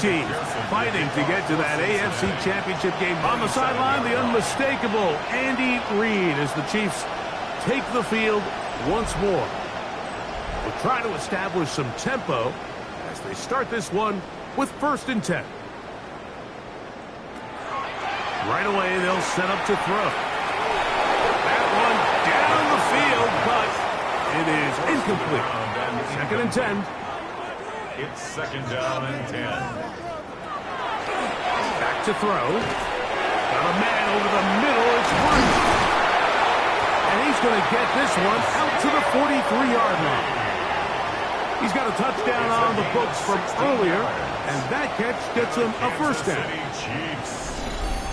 teams fighting to get to that AFC Championship game. On the sideline, the unmistakable Andy Reid as the Chiefs take the field once more. They'll try to establish some tempo as they start this one with 1st and 10. Right away, they'll set up to throw. That one down the field, but it is incomplete. 2nd and 10. It's 2nd down and 10. Back to throw. Got a man over the middle. It's Woods. And he's going to get this one out to the 43-yard line. He's got a touchdown on the books from earlier, and that catch gets him a 1st down. Chiefs.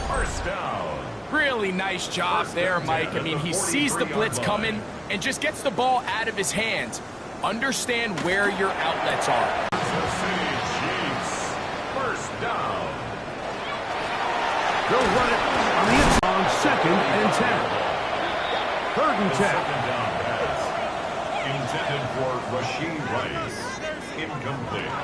1st down. Really nice job there, Mike. I mean, he sees the blitz coming and just gets the ball out of his hands. Understand where your outlets are. Kansas City Chiefs. 1st down. They'll run it on the inside on 2nd and 10. 3rd and 10. 2nd down pass. Intended for Rashee Rice. Incomplete.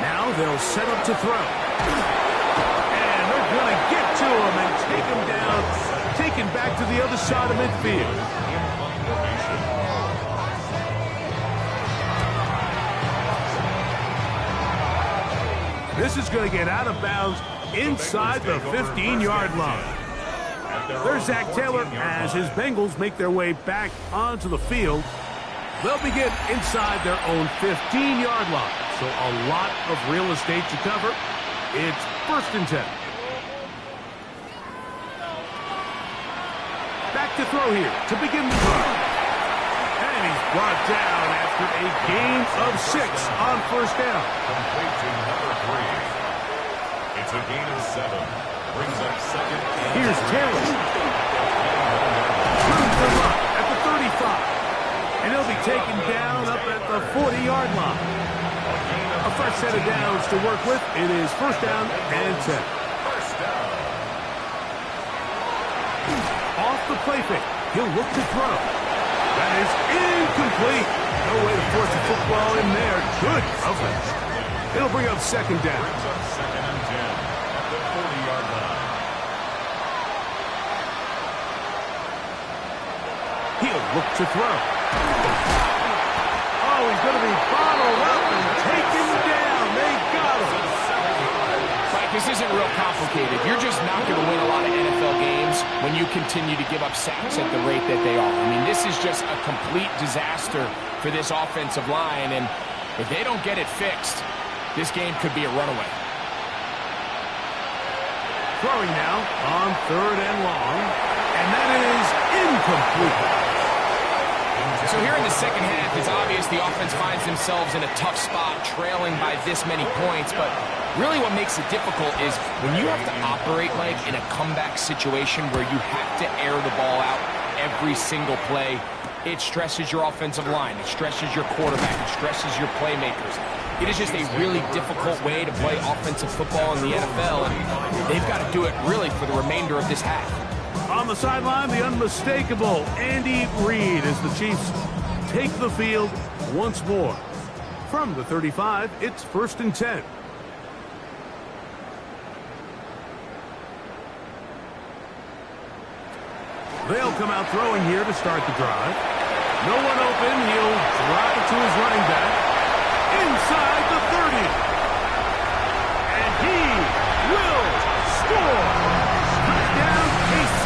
Now they'll set up to throw. And they're going to get to him and take him down, taken back to the other side of midfield. This is going to get out of bounds inside the 15-yard line. There's Zach Taylor as his Bengals make their way back onto the field. They'll begin inside their own 15-yard line. So a lot of real estate to cover. It's 1st and 10. Back to throw here to begin the drive. And he's brought down after a gain of 6 on 1st down. Complete to number 3. It's a gain of 7. Brings up 2nd. Here's Taylor. Through the run at the 35. And he'll be taken down up at the 40-yard line. A fresh set of downs to work with. It is 1st down and 10. 1st down. Off the play fake. He'll look to throw. That is incomplete. No way to force a football in there. Good coverage. It'll bring up 2nd down. Brings up 2nd and 10 at the 40-yard line. He'll look to throw. Oh, he's going to be bottled up and taken down. They got him. Mike, this isn't real complicated. You're just not going to win a lot of NFL games when you continue to give up sacks at the rate that they are. I mean, this is just a complete disaster for this offensive line, and if they don't get it fixed, this game could be a runaway. Throwing now on 3rd and long, and that is incomplete. So here in the 2nd half, it's obvious the offense finds themselves in a tough spot, trailing by this many points, but really what makes it difficult is when you have to operate, Mike, in a comeback situation where you have to air the ball out every single play, it stresses your offensive line, it stresses your quarterback, it stresses your playmakers. It is just a really difficult way to play offensive football in the NFL, and they've got to do it really for the remainder of this half. On the sideline, the unmistakable Andy Reid as the Chiefs take the field once more. From the 35, it's 1st and 10. They'll come out throwing here to start the drive. No one open. He'll drop it to his running back. Inside the 30. And he will score. Touchdown, KC.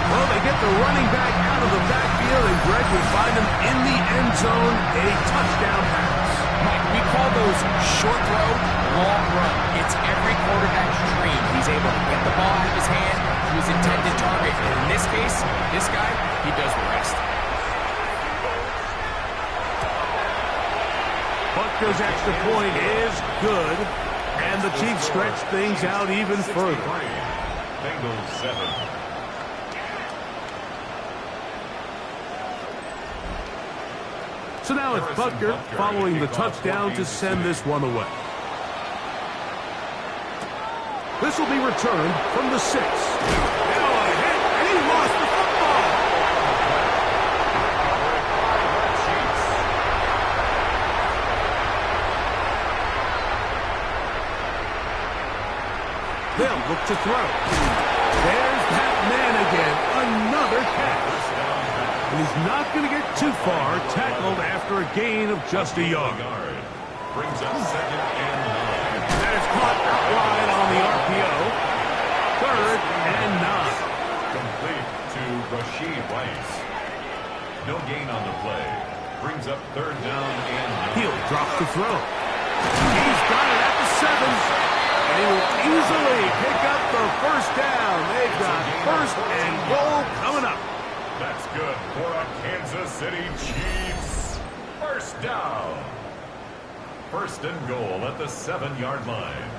Well, they get the running back out of the backfield, and Greg will find him in the end zone. A touchdown pass. Mike, we call those short throw, long run. It's every quarterback's dream. He's able to get the ball out of his hand to his intended target. And in this case, this guy, he does the rest. Butker's extra point is good, and the Chiefs stretch things out even further. Bengals 7. So now it's Butker following the touchdown to send this one away. This will be returned from the 6. Now a hit, and he lost the football. They'll look to throw. There's that man again. Another catch. And he's not going to get too far. Tackled after a gain of just a yard. Brings up 2nd and 9. That is caught out wide on the RPO. 3rd and 9. Complete to Rashid Rice. No gain on the play. Brings up 3rd down and 9. He'll drop the throw. He's got it at the 7. And he will easily pick up the 1st down. They've got 1st and goal coming up. That's good for a Kansas City Chiefs. 1st down. 1st and goal at the 7-yard line.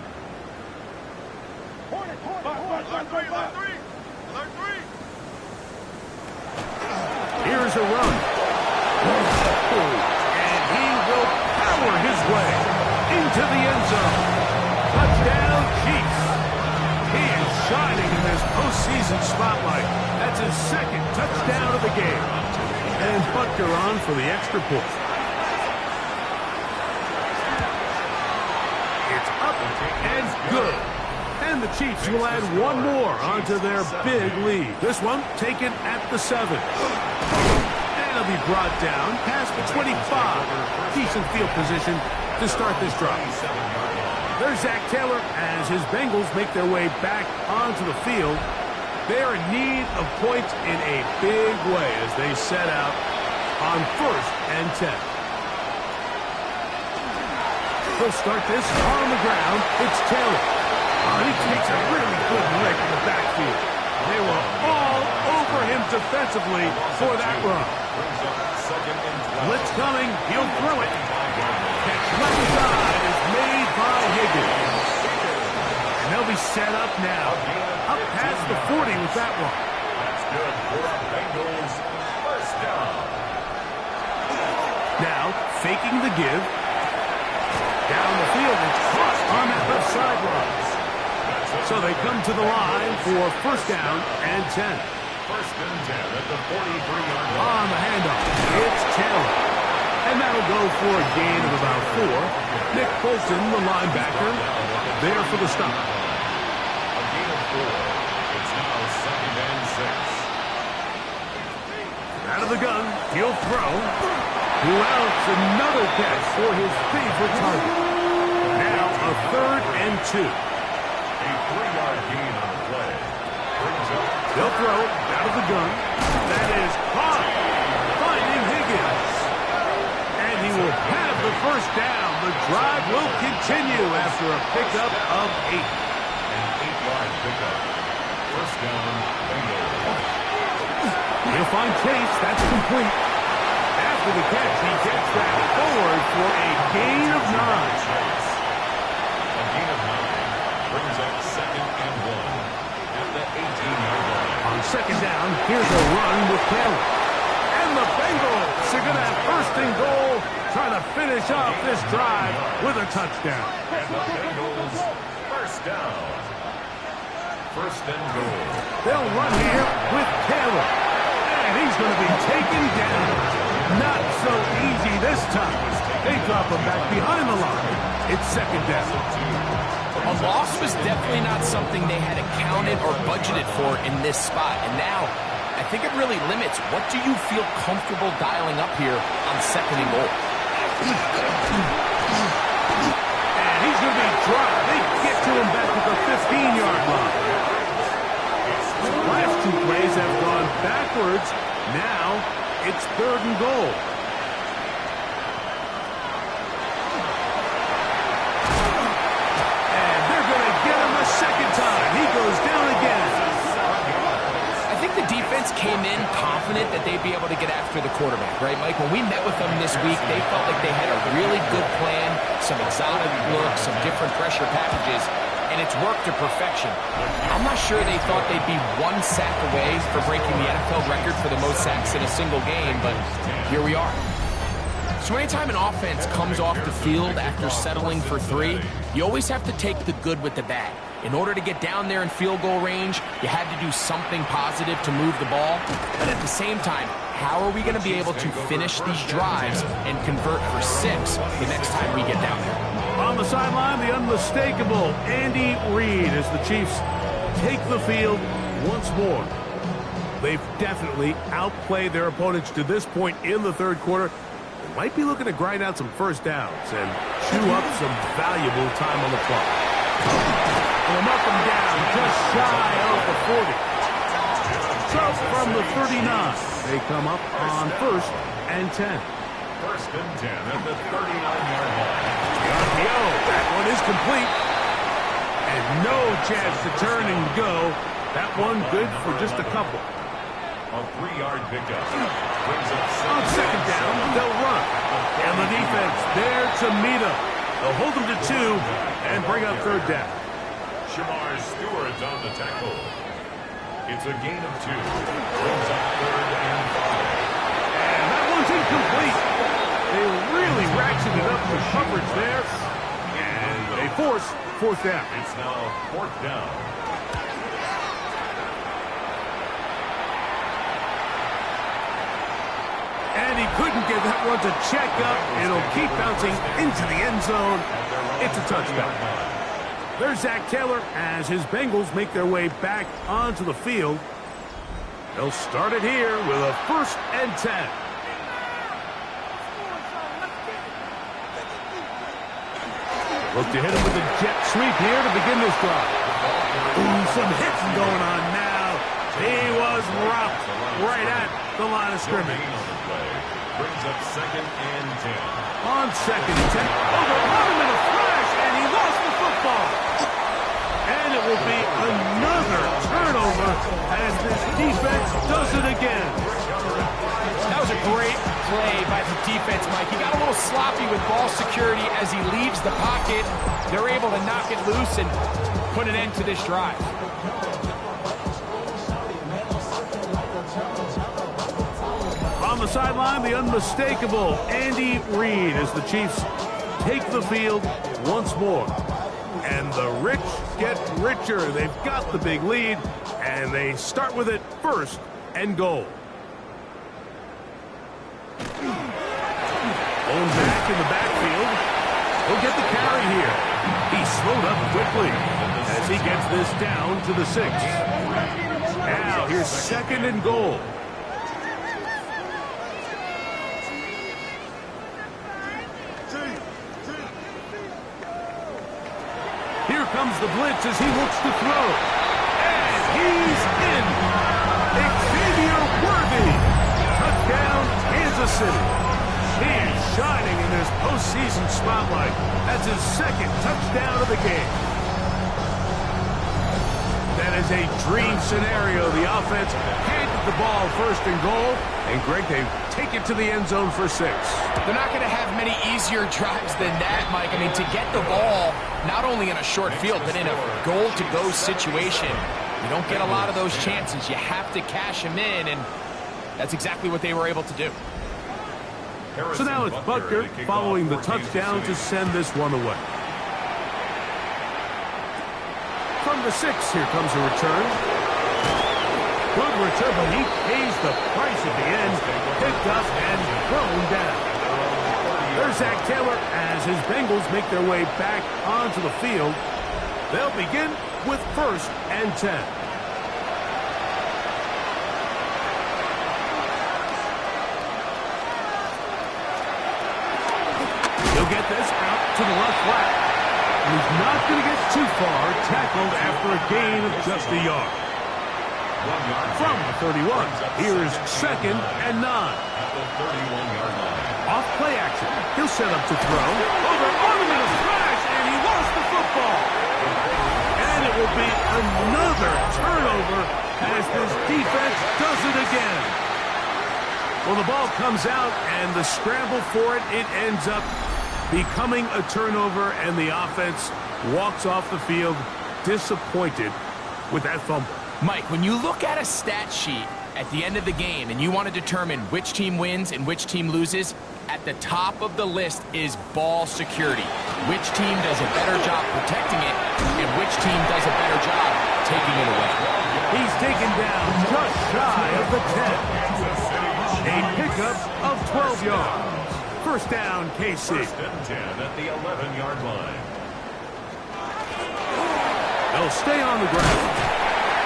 Here's a run. And he will power his way into the end zone. Touchdown, Chiefs. He is shining in this postseason spotlight. That's his 2nd touchdown of the game. And Butker on for the extra point. It's up and good. And the Chiefs will add one more onto their big lead. This one taken at the 7. And he'll be brought down past the 25. Decent field position to start this drive. There's Zach Taylor as his Bengals make their way back onto the field. They are in need of points in a big way as they set out on 1st and 10. He'll start this on the ground. It's Taylor. He takes a really good lick in the backfield. They were all over him defensively for that run. Blitz coming. He'll throw it. Catch left side is made by Higgins. And they'll be set up now. Up past the 40 with that one. That's good for Bengals. 1st down. Now, faking the give. Down the field, it's caught on that left sideline. So they come to the line for 1st down and 10. 1st and 10 at the 43-yard line. On the handoff, it's Taylor. And that'll go for a gain of about 4. Nick Bolton, the linebacker, there for the stop. A gain of 4. It's now 2nd and 6. Out of the gun, he'll throw. Who else? Another catch for his favorite target. Now a 3rd and 2. A 3-yard gain on the play. Brings up. He'll throw out of the gun. That is caught. Finding Higgins. And he will have the 1st down. The drive will continue after a pickup of 8. An 8-yard pickup. 1st down, Bengals. He'll find Chase. That's complete. After the catch, he gets that forward for a gain of 9. A gain of 9. Brings up 2nd and 1 at the 18-yard line. On 2nd down, here's a run with Taylor. And the Bengals are going to have 1st and goal, trying to finish off this drive with a touchdown. And the Bengals 1st down. 1st and goal. They'll run here with Taylor. And he's going to be taken down. Not so easy this time. They drop him back behind the line. It's 2nd down. A loss was definitely not something they had accounted or budgeted for in this spot. And now, I think it really limits what do you feel comfortable dialing up here on 2nd and goal. And he's going to be dropped. They get to him back at the 15-yard line. Last 2 plays have gone backwards. Now, it's 3rd and goal. Second time, he goes down again. I think the defense came in confident that they'd be able to get after the quarterback, right, Mike? When we met with them this week, they felt like they had a really good plan, some exotic looks, some different pressure packages, and it's worked to perfection. I'm not sure they thought they'd be 1 sack away for breaking the NFL record for the most sacks in a single game, but here we are. So anytime an offense comes off the field after settling for 3, you always have to take the good with the bad. In order to get down there in field goal range, you had to do something positive to move the ball. But at the same time, how are we going to be able to finish these drives and convert for 6 the next time we get down there? On On the sideline, the unmistakable Andy Reid as the Chiefs take the field once more. They've definitely outplayed their opponents to this point in the third quarter. They might be looking to grind out some first downs and chew up some valuable time on the clock. They'll knock them down just shy of the 40. So from the 39, they come up on 1st and 10. 1st and 10 at the 39-yard line. The RPO, that one is complete. And no chance to turn and go. That one good for just a couple. A 3-yard pickup. Brings up On 2nd down, they'll run. And the defense there to meet them. They'll hold them to 2 and bring up 3rd down. Shamar Stewart's on the tackle. It's a gain of 2. Brings up 3rd and 5. And that one's incomplete. They really ratcheted up the coverage there. And they force 4th down. It's now 4th down. And he couldn't get that one to check up. It'll keep bouncing into the end zone. It's a touchdown. There's Zach Taylor as his Bengals make their way back onto the field. They'll start it here with a 1st and 10. Look to hit him with a jet sweep here to begin this drive. Ooh, some hitting going on now. He was rocked right at the line of scrimmage. Brings up 2nd and 10. On 2nd and 10. Overrun him in a flash, and he lost the football. And it will be another turnover as this defense does it again. That was a great play by the defense, Mike. He got a little sloppy with ball security as he leaves the pocket. They're able to knock it loose and put an end to this drive. On the sideline, the unmistakable Andy Reid as the Chiefs take the field once more. And the rich get richer. They've got the big lead, and they start with it 1st and goal. Bone back in the backfield. He'll get the carry here. He slowed up quickly as he gets this down to the 6. Now here's 2nd and goal. Here comes the blitz as he looks to throw. And he's in. Xavier Worthy. Touchdown, Kansas City. He is shining in this postseason spotlight. That's his 2nd touchdown of the game. That is a dream scenario. The offense handed the ball 1st and goal. And, Greg, they take it to the end zone for 6. They're not going to have many easier drives than that, Mike. I mean, to get the ball, not only in a short field, but in a goal-to-go situation, you don't get a lot of those chances. You have to cash them in, and that's exactly what they were able to do. So now it's Butker following the touchdown to send this one away. From the 6, here comes a return. Good return, but he pays the price at the end. Picked up and thrown down. There's Zach Taylor as his Bengals make their way back onto the field. They'll begin with 1st and 10. He'll get this out to the left flat. He's not going to get too far, tackled after a gain of just a yard. From the 31, here's 2nd and 9. At the 31-yard line. Off play action. He'll set up to throw. Overrun him in a smash, and he lost the football. And it will be another turnover as this defense does it again. Well, the ball comes out, and the scramble for it ends up becoming a turnover, and the offense walks off the field disappointed with that fumble. Mike, when you look at a stat sheet at the end of the game and you want to determine which team wins and which team loses, at the top of the list is ball security. Which team does a better job protecting it and which team does a better job taking it away. He's taken down just shy of the 10. A pickup of 12 yards. 1st down, KC. 1st and 10 at the 11-yard line. They'll stay on the ground.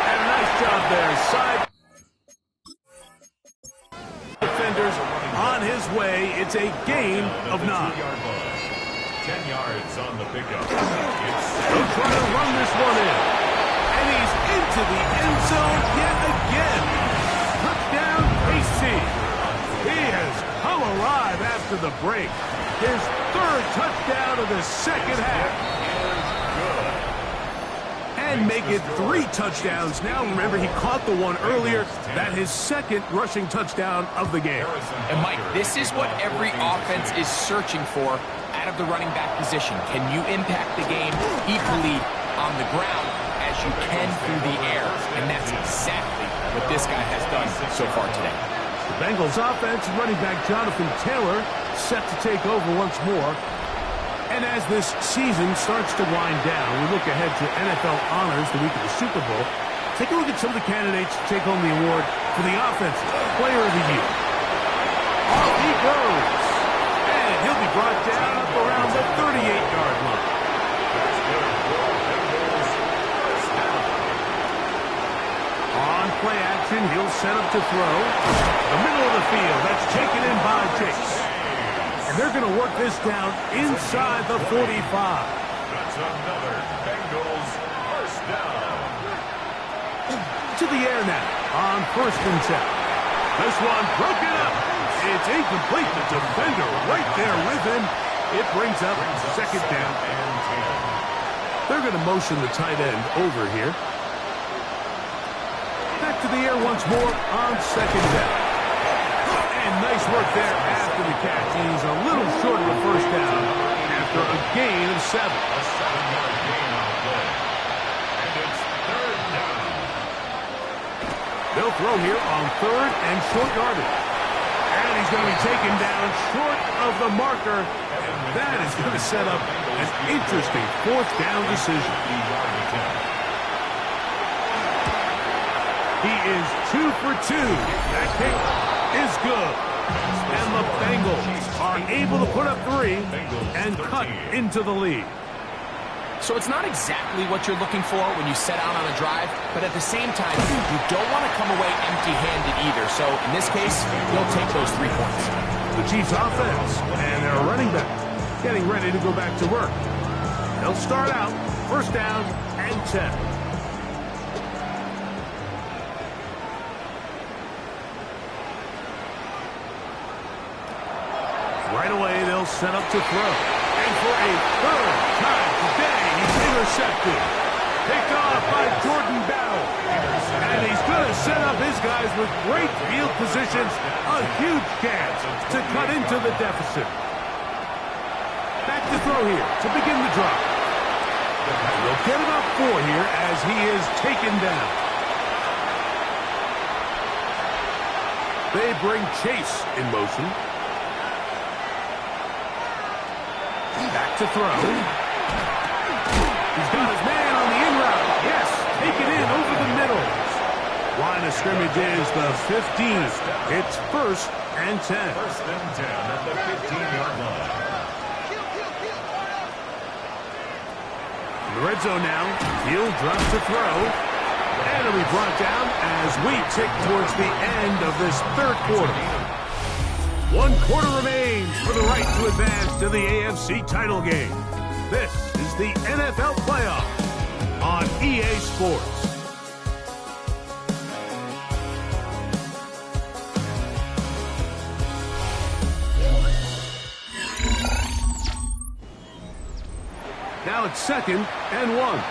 And a nice job there. Side defenders on his way. It's a gain of 9. 10 yards on the pickup. He'll try to run this one in. And he's into the end zone yet again. Touchdown, KC. He has come alive after the break. His 3rd touchdown of the second half. And make it 3 touchdowns now. Remember, he caught the one earlier. That his 2nd rushing touchdown of the game. And Mike, this is what every offense is searching for out of the running back position. Can you impact the game equally on the ground as you can through the air? And that's exactly what this guy has done so far today. The Bengals offense, running back Jonathan Taylor set to take over once more. And as this season starts to wind down, we look ahead to NFL honors the week of the Super Bowl. Take a look at some of the candidates to take home the award for the Offensive Player of the Year. Off he goes. And he'll be brought down up around the 38-yard line. On play action, he'll set up to throw. The middle of the field, that's taken in by Chase. And they're going to work this down inside the 45. That's another Bengals first down. To the air now on 1st and 10. This one broken up. It's incomplete. The defender right there with him. It brings up 2nd down and 10. They're going to motion the tight end over here. Back to the air once more on 2nd down. And nice work there after the catch. He's a little short of the 1st down after a gain of 7. A 7-yard gain on play. And it's 3rd down. They'll throw here on 3rd and short yardage. And he's going to be taken down short of the marker. That is going to set up an interesting 4th down decision. He is 2 for 2. That kick is good. And the Bengals are able to put up 3 and cut into the lead. So it's not exactly what you're looking for when you set out on a drive, but at the same time, you don't want to come away empty-handed either. So in this case, you'll take those 3 points. The Chiefs offense and their running back getting ready to go back to work. They'll start out 1st down and 10. Right away, they'll set up to throw. And for a 3rd time today, he's intercepted. Picked off by Jordan Battle. And he's going to set up his guys with great field positions. A huge chance to cut into the deficit. Back to throw here to begin the drive. They'll get about 4 here as he is taken down. They bring Chase in motion. Back to throw. He's got his man on the in route. Yes, take it in over the middle. Line of scrimmage is the 15. It's 1st and 10. 1st and 10 at the 15-yard line. In the red zone now. He'll drop to throw. And it'll be brought down as we tick towards the end of this 3rd quarter. 1 quarter remains for the right to advance to the AFC title game. This is the NFL playoffs on EA Sports. Now it's 2nd and 1.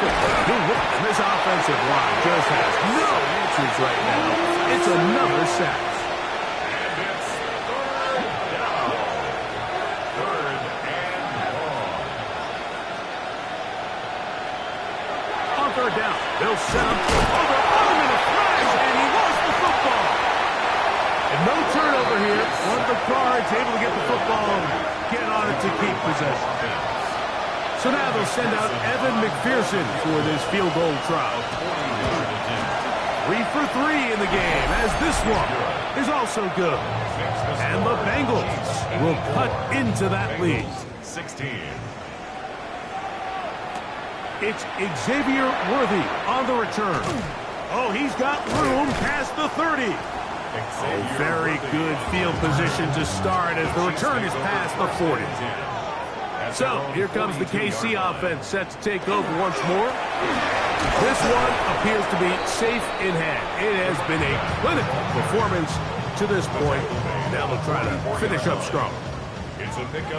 And this offensive line just has no answers right now. It's another sack. And it's 3rd down. 3rd and 1. On 3rd down, they'll set up over in a flash, and he lost the football. And no turnover here. One of the Cards able to get the football and get on it to keep possession. So now they'll send out Evan McPherson for this field goal try. 3 for 3 in the game, as this one is also good. And the Bengals will cut into that lead. 16. It's Xavier Worthy on the return. Oh, he's got room past the 30. Oh, very good field position to start as the return is past the 40. So, here comes the KC offense set to take over once more. This one appears to be safe in hand. It has been a clinical performance to this point. Now they'll try to finish up strong.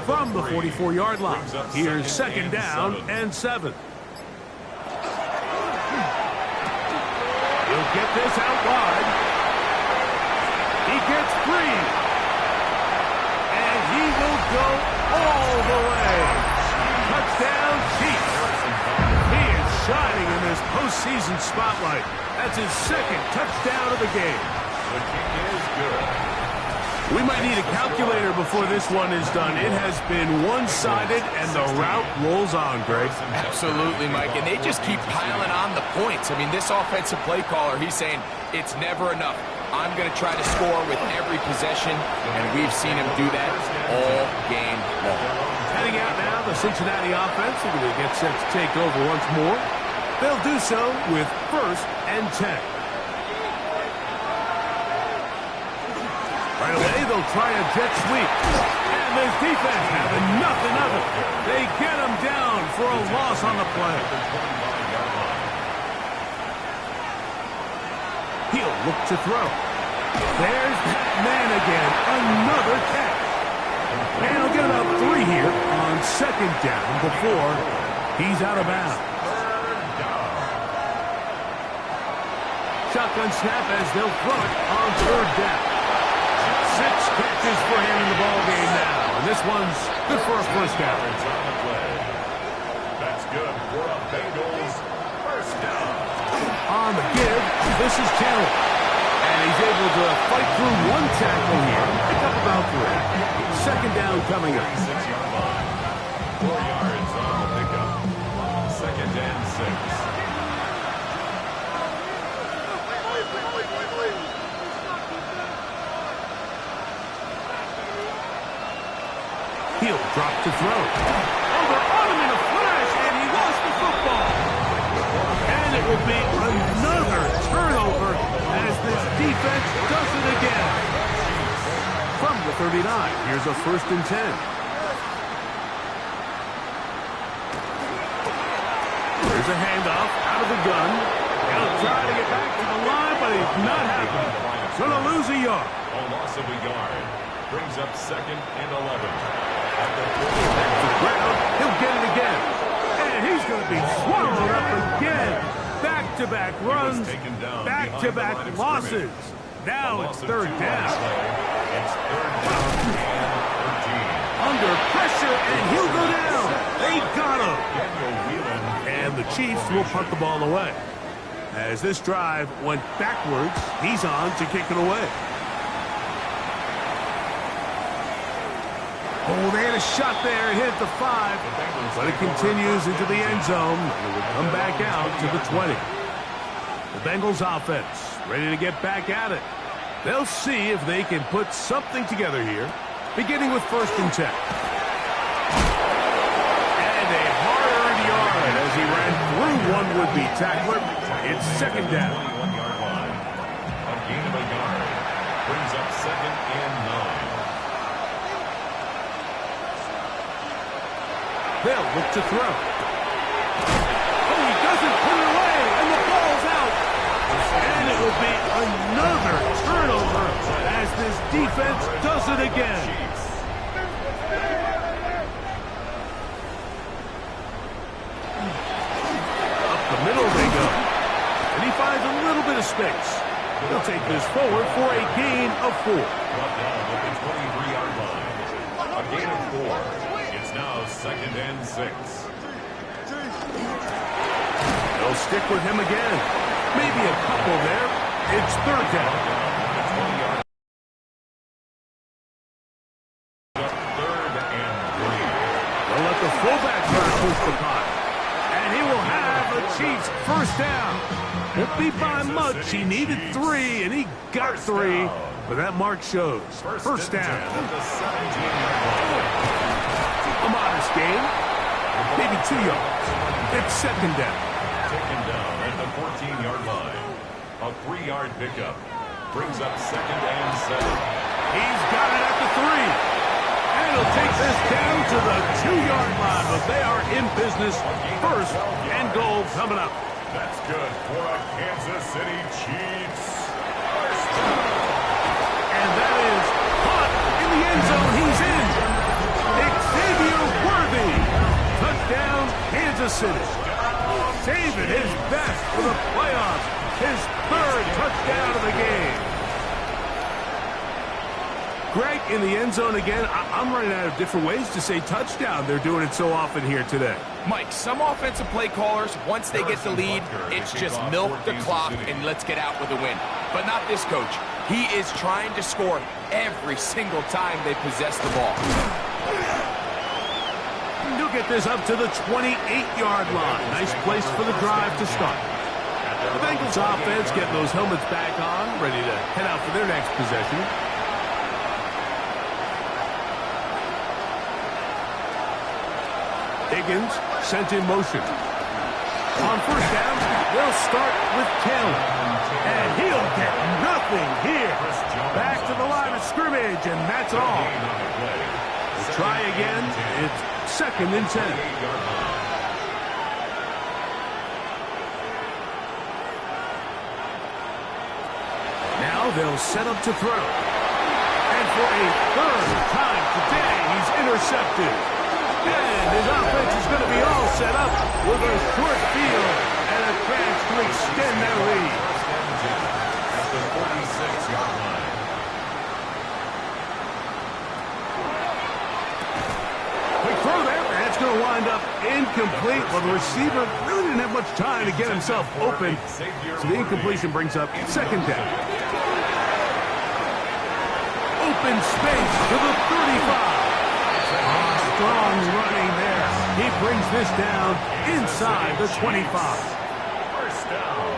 From the 44-yard line, here's second down and 7. He'll get this out wide. He gets free. And he will go all the way. Touchdown, Chiefs. He is shining in this postseason spotlight. That's his second touchdown of the game. The kick is good. We might need a calculator before this one is done. It has been one-sided, and the route rolls on, Greg. Absolutely, Mike, and they just keep piling on the points. I mean, this offensive play caller, he's saying it's never enough. I'm going to try to score with every possession, and we've seen him do that all game long. Heading out now, the Cincinnati offense are going to get set to take over once more. They'll do so with 1st and 10. Right away, they'll try a jet sweep. And this defense having nothing of it. They get him down for a loss on the play. He'll look to throw. There's that man again. Another catch. And he'll get about 3 here on second down before he's out of bounds. Shotgun snap as they'll throw it on 3rd down. 6 catches for him in the ballgame now. And this one's good for a 1st down. That's good for a Bengals 1st down. On the give, this is Taylor. And he's able to fight through 1 tackle here. Pick up about 3. Second down coming up. 6-yard line. 4 yards on the pickup. 2nd and 6. He'll drop to throw. Oh, they're on him in a flash, and he lost the football. And it will be another turnover as this defense does it again. From the 39, here's a 1st and 10. Here's a handoff out of the gun. He'll try to get back to the line, but he's not happy. Going to lose a yard. A loss of a yard brings up 2nd and 11. Back to the ground. He'll get it again. And he's going to be swallowed up again. Back-to-back runs, back-to-back losses. Now it's 3rd down. It's 3rd down and 13. Under pressure, and he'll go down. They got him. And the Chiefs will punt the ball away. As this drive went backwards, he's on to kick it away. Oh, they had a shot there. It hit the 5. But it continues into the end zone. It will come back out to the 20. The Bengals offense ready to get back at it. They'll see if they can put something together here, beginning with 1st and 10. And a hard-earned yard as he ran through one would-be tackler. It's 2nd down. 21-yard line. A gain of a yard brings up 2nd and 9. They'll look to throw. Oh, he doesn't put it away, and the ball's out. And it will be another turnover as this defense does it again. Up the middle they go. And he finds a little bit of space. He'll take this forward for a gain of 4. Brought down at the 23-yard line. A gain of 4. It's now 2nd and 6. They'll stick with him again. Maybe a couple there. It's 3rd down. 20-yard. 3rd and 3. They'll let the fullback try to push the punt. And he will have the Chiefs 1st down. Won't be by much. He needed 3, and he got 3. but that mark shows. First down. A modest gain. Maybe 2 yards. It's second down. Taken down at the 14-yard line. A 3-yard pickup. Brings up second and 7. He's got it at the 3. And he'll take this down to the 2-yard line, but they are in business. First and goal coming up. That's good for a Kansas City Chiefs. First down. And that is caught in the end zone. He's in. Xavier Worthy. Touchdown, Kansas City. Saving his best for the playoffs. His 3rd touchdown of the game. Greg, in the end zone again. I'm running out of different ways to say touchdown. They're doing it so often here today. Mike, some offensive play callers, once they get the lead, it's just milk the clock and let's get out with a win. But not this coach. He is trying to score every single time they possess the ball. He'll get this up to the 28-yard line. Nice place for the drive to start. The Bengals offense getting those helmets back on, ready to head out for their next possession. Higgins sent in motion. On first down, they'll start with Taylor. And he'll get nothing here. Back to the line of scrimmage, and that's all. We'll try again. It's second and 10. Now they'll set up to throw. And for a 3rd time today, he's intercepted. And his offense is going to be all set up with a short field and a chance to extend their lead. At the 46-yard line. Quick throw there. That's going to wind up incomplete. Well, the receiver really didn't have much time to get himself open. So the incompletion brings up second down. Open space to the 35. Strong running there. He brings this down inside the 25. First down.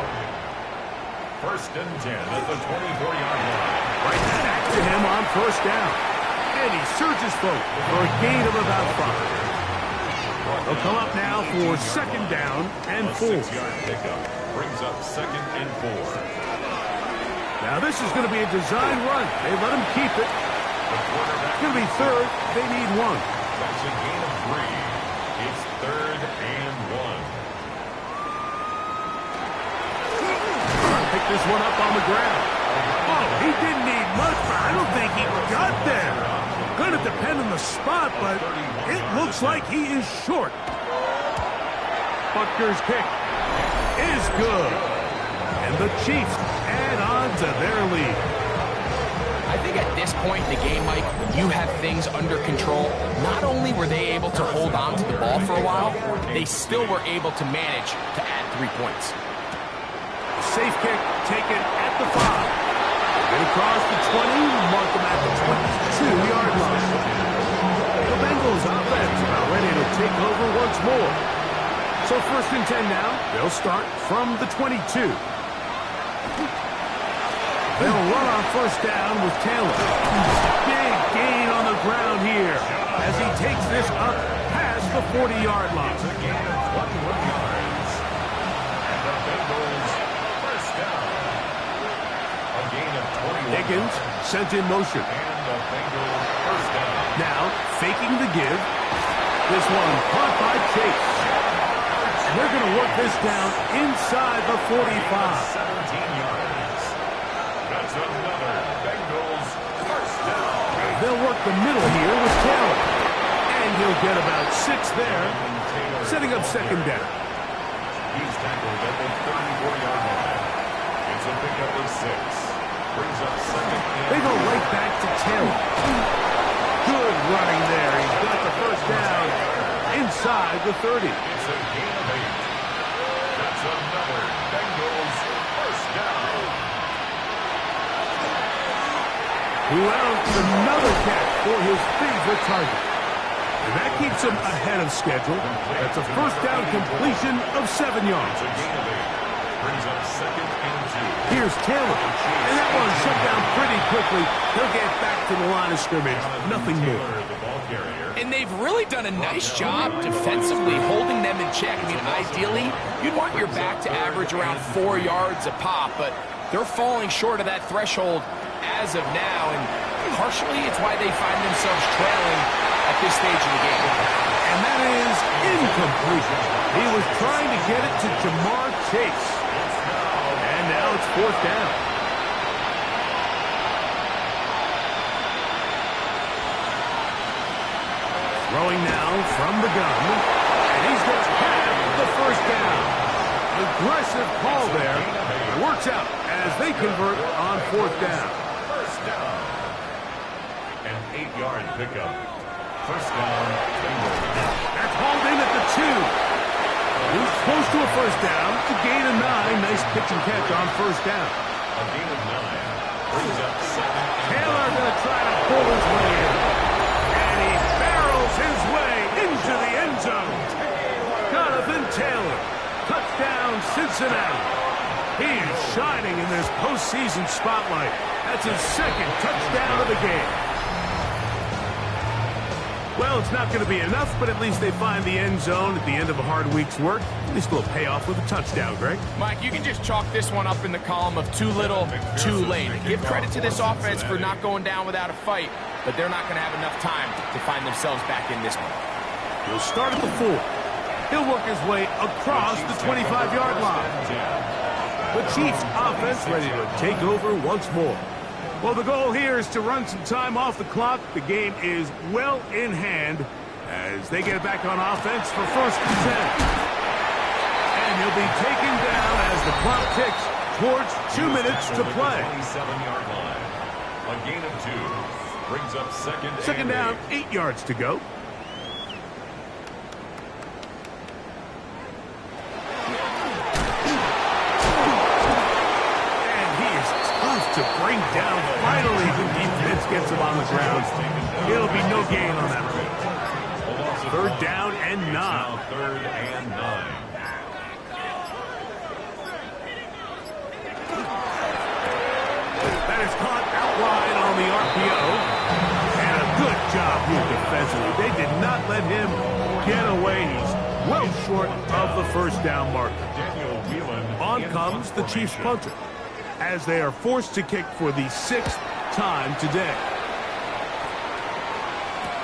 First and 10 at the 24-yard line. Right back to him on first down. And he surges forward for a gain of about 5. They'll come up now for second down and 4. 6-yard pickup brings up second and 4. Now this is going to be a design run. They let him keep it. It's going to be 3rd. They need 1. That's a gain of 3. It's 3rd and 1. Pick this one up on the ground. Oh, he didn't need much, but I don't think he got there. Going to depend on the spot, but it looks like he is short. Buckner's kick is good. And the Chiefs add on to their lead. I think at this point in the game, Mike, when you have things under control, not only were they able to hold on to the ball for a while, they still were able to manage to add 3 points. Safe kick taken at the 5. Get across the 20, mark them at the 22-yard line. The Bengals offense about ready to take over once more. So first and 10 now. They'll start from the 22. They'll run on first down with Taylor. Big gain on the ground here as he takes this up past the 40-yard line. It's a gain of 21 yards. And the Bengals first down. A gain of 21. Higgins sent in motion. And the Bengals first down. Now faking the give. This one caught by Chase. And they're going to work this down inside the 45. 17 yards. That's another Bengals first down. They'll work the middle here with Taylor. And he'll get about 6 there, setting up second down. He's tackled at the 34-yard line. It's a pickup of 6. Brings up second and They go right back to Taylor. Good running there. He's got the first down inside the 30. It's a gain of 8. That's another Bengals first down. Well, another catch for his favorite target. And that keeps him ahead of schedule. That's a first down completion of 7 yards. It's a gain of 8. Brings up 2nd and 2. Here's Taylor. And that one shut down pretty quickly. He'll get back to the line of scrimmage. Nothing more. And they've really done a nice job defensively holding them in check. I mean, ideally, you'd want your back to average around 4 yards a pop, but they're falling short of that threshold as of now, and partially it's why they find themselves trailing at this stage of the game. And that is incomplete. He was trying to get it to Jamar Chase. And now it's 4th down. Throwing now from the gun. And he's going to have the 1st down. Aggressive call there. Works out as they convert on 4th down. 1st down. An 8-yard pickup. 1st down. That's hauled in at the 2. He's close to a 1st down. To gain a 9. Nice pitch and catch on 1st down. A gain of 9. Brings up 2nd. Taylor going to try to pull his way in. And he barrels his way into the end zone. Jonathan Taylor. Touchdown, Cincinnati. He is shining in this postseason spotlight. That's his 2nd touchdown of the game. Well, it's not going to be enough, but at least they find the end zone at the end of a hard week's work. At least they'll pay off with a touchdown, Greg. Mike, you can just chalk this one up in the column of too little, too late. Give credit to this offense for not going down without a fight, but they're not going to have enough time to find themselves back in this one. He'll start at the 4. He'll work his way across the 25-yard line. The Chiefs offense ready to take over once more. Well, the goal here is to run some time off the clock. The game is well in hand as they get back on offense for 1st and 10. And he'll be taken down as the clock ticks towards 2 minutes to play. 27-yard line. A gain of 2. Brings up 2nd down, 8 yards to go. To bring down, finally the defense gets him on the ground. It'll be no gain on that one. 3rd down and 9. 3rd and 9. That is caught out wide on the RPO. And a good job here defensively. They did not let him get away. He's well short of the 1st down marker. On comes the Chiefs punter, as they are forced to kick for the 6th time today.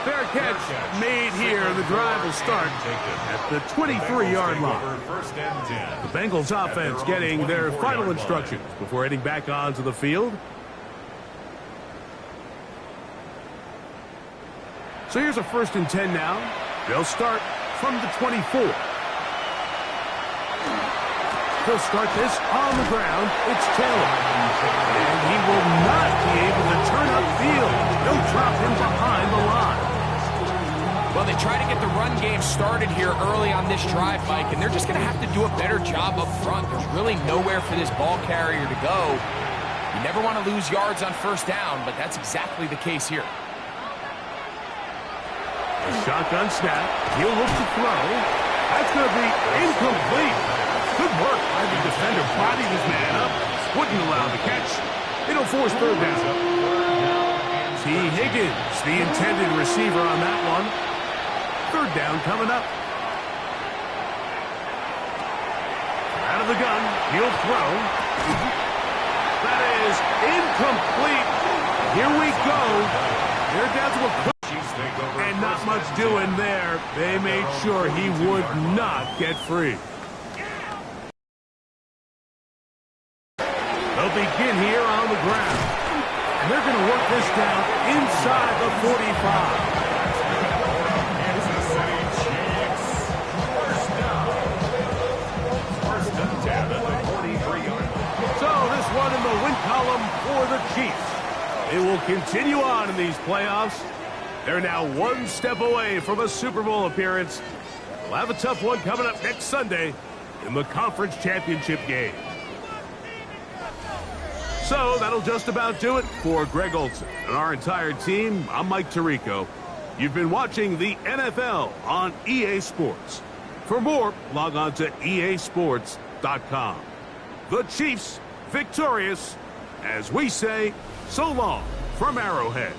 Fair catch made here. The drive will start at the 23-yard line. The Bengals offense getting their final instructions before heading back onto the field. So here's a 1st and 10 now. They'll start from the 24. He'll start this on the ground. It's Taylor. And he will not be able to turn upfield. They'll drop him behind the line. Well, they try to get the run game started here early on this drive, Mike, and they're just going to have to do a better job up front. There's really nowhere for this ball carrier to go. You never want to lose yards on 1st down, but that's exactly the case here. A shotgun snap. He'll look to throw. That's going to be incomplete. Good work by the defender. Bodied his man up. Wouldn't allow the catch. It'll force 3rd down. T. Higgins, the intended receiver on that one. 3rd down coming up. Out of the gun. He'll throw. That is incomplete. Here we go. They're down to a quick. And not much doing there. They made sure he would not get free. They'll begin here on the ground. And they're going to work this down inside the 45. So this one in the win column for the Chiefs. They will continue on in these playoffs. They're now 1 step away from a Super Bowl appearance. They'll have a tough one coming up next Sunday in the conference championship game. So that'll just about do it for Greg Olson and our entire team. I'm Mike Tirico. You've been watching the NFL on EA Sports. For more, log on to easports.com. The Chiefs victorious as we say so long from Arrowhead.